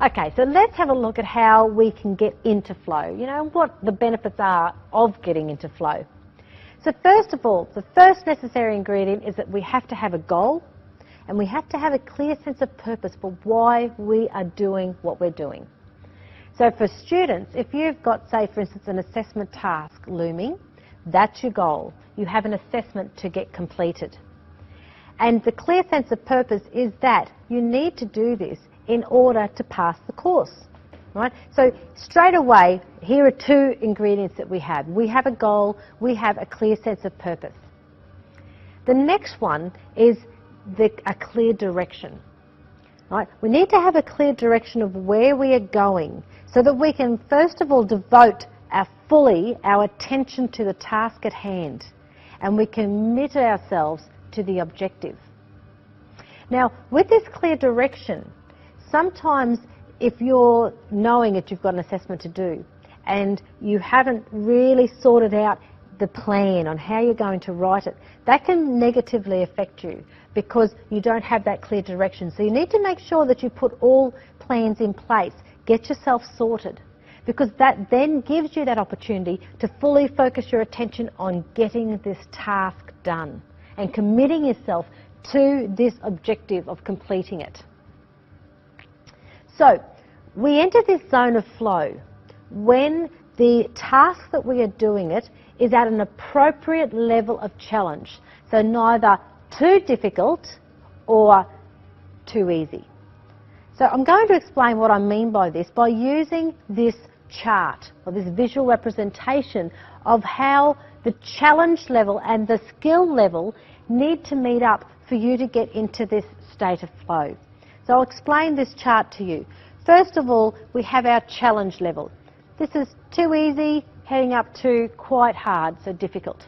Okay, so let's have a look at how we can get into flow. You know, what the benefits are of getting into flow. So first of all, the first necessary ingredient is that we have to have a goal and we have to have a clear sense of purpose for why we are doing what we're doing. So for students, if you've got, say, for instance, an assessment task looming, that's your goal. You have an assessment to get completed. And the clear sense of purpose is that you need to do this in order to pass the course, right? So straight away, here are two ingredients that we have. We have a goal, we have a clear sense of purpose. The next one is a clear direction, right? We need to have a clear direction of where we are going so that we can, first of all, devote fully our attention to the task at hand and we commit ourselves to the objective. Now, with this clear direction, sometimes if you're knowing that you've got an assessment to do and you haven't really sorted out the plan on how you're going to write it, that can negatively affect you because you don't have that clear direction. So you need to make sure that you put all plans in place, get yourself sorted, because that then gives you that opportunity to fully focus your attention on getting this task done and committing yourself to this objective of completing it. So we enter this zone of flow when the task that we are doing it is at an appropriate level of challenge. So neither too difficult or too easy. So I'm going to explain what I mean by this by using this chart or this visual representation of how the challenge level and the skill level need to meet up for you to get into this state of flow. So I'll explain this chart to you. First of all, we have our challenge level. This is too easy, heading up to quite hard, so difficult.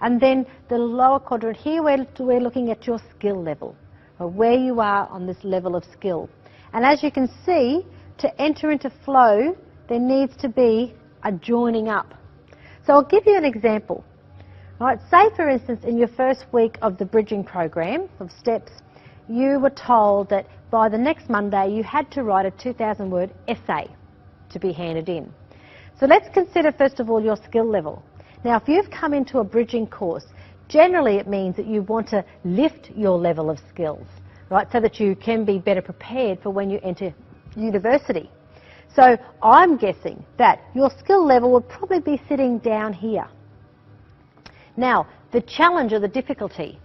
And then the lower quadrant here, we're looking at your skill level, or where you are on this level of skill. And as you can see, to enter into flow, there needs to be a joining up. So I'll give you an example. Right, say, for instance, in your first week of the bridging program of steps, you were told that by the next Monday you had to write a 2,000-word essay to be handed in. So let's consider, first of all, your skill level. Now, if you've come into a bridging course, generally it means that you want to lift your level of skills, right, so that you can be better prepared for when you enter university. So I'm guessing that your skill level would probably be sitting down here. Now, the challenge or the difficulty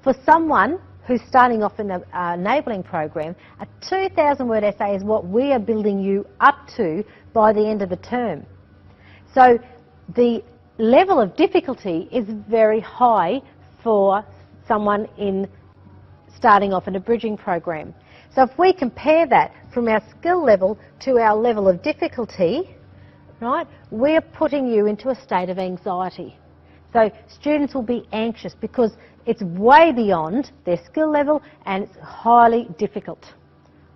for someone who's starting off in an enabling program, a 2,000-word essay is what we are building you up to by the end of the term. So the level of difficulty is very high for someone starting off in a bridging program. So if we compare that from our skill level to our level of difficulty, right, we're putting you into a state of anxiety. So students will be anxious because it's way beyond their skill level and it's highly difficult.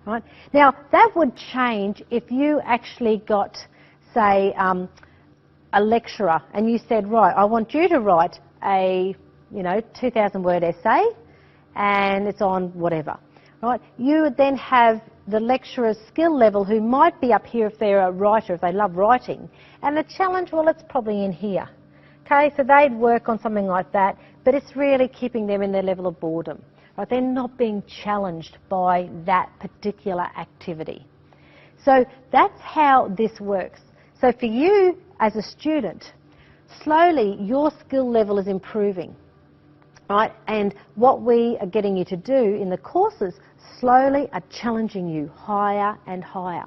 Right? Now, that would change if you actually got, say, a lecturer and you said, right, I want you to write a 2,000-word essay and it's on whatever. Right? You would then have the lecturer's skill level who might be up here if they're a writer, if they love writing, and the challenge, well, it's probably in here. Okay, so they'd work on something like that, but it's really keeping them in their level of boredom. Right? They're not being challenged by that particular activity. So that's how this works. So for you as a student, slowly your skill level is improving. Right? And what we are getting you to do in the courses slowly are challenging you higher and higher.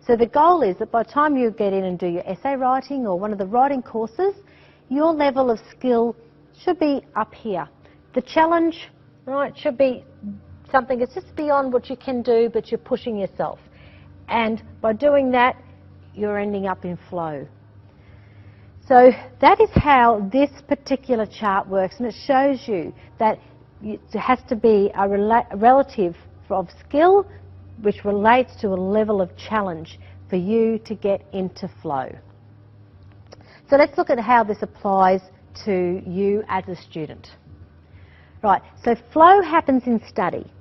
So the goal is that by the time you get in and do your essay writing or one of the writing courses, your level of skill should be up here. The challenge, right, should be something that's just beyond what you can do, but you're pushing yourself. And by doing that, you're ending up in flow. So that is how this particular chart works, and it shows you that it has to be a relative of skill which relates to a level of challenge for you to get into flow. So let's look at how this applies to you as a student. Right, so flow happens in study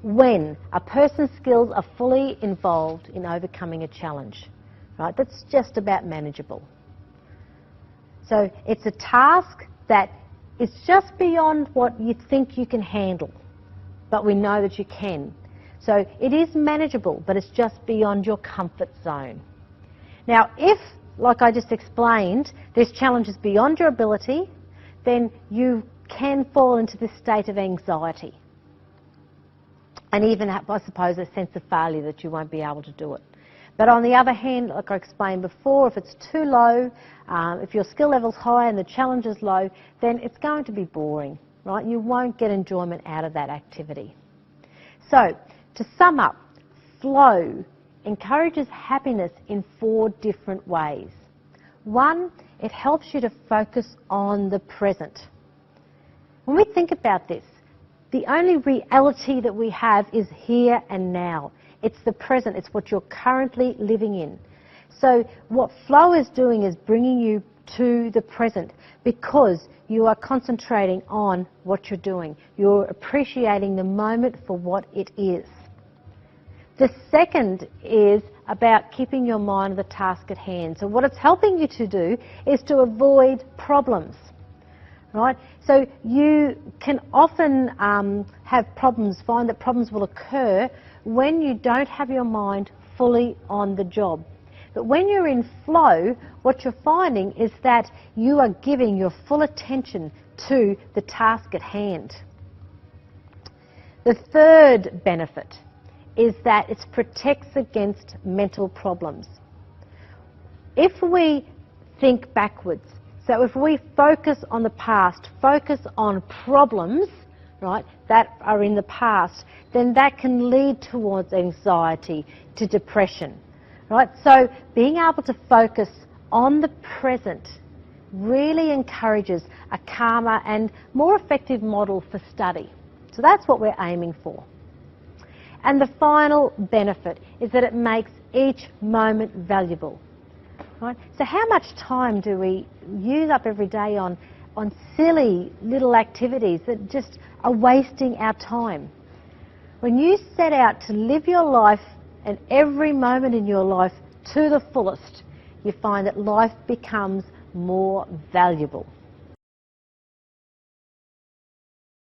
when a person's skills are fully involved in overcoming a challenge, right? That's just about manageable. So it's a task that is just beyond what you think you can handle, but we know that you can. So it is manageable, but it's just beyond your comfort zone. Now, if, like I just explained, there's challenges beyond your ability, then you can fall into this state of anxiety. And even, I suppose, a sense of failure that you won't be able to do it. But on the other hand, like I explained before, if it's too low, if your skill level's high and the challenge is low, then it's going to be boring, right? You won't get enjoyment out of that activity. So, to sum up, flow encourages happiness in 4 different ways. 1, it helps you to focus on the present. When we think about this, the only reality that we have is here and now. It's the present. It's what you're currently living in. So what flow is doing is bringing you to the present because you are concentrating on what you're doing. You're appreciating the moment for what it is. The second is about keeping your mind on the task at hand. So what it's helping you to do is to avoid problems. Right? So you can often have problems, find that problems will occur when you don't have your mind fully on the job. But when you're in flow, what you're finding is that you are giving your full attention to the task at hand. The third benefit is that it protects against mental problems. If we think backwards, so if we focus on the past, focus on problems, right, that are in the past, then that can lead towards anxiety, to depression, right? So being able to focus on the present really encourages a calmer and more effective model for study. So that's what we're aiming for. And the final benefit is that it makes each moment valuable. Right? So how much time do we use up every day on silly little activities that just are wasting our time? When you set out to live your life and every moment in your life to the fullest, you find that life becomes more valuable.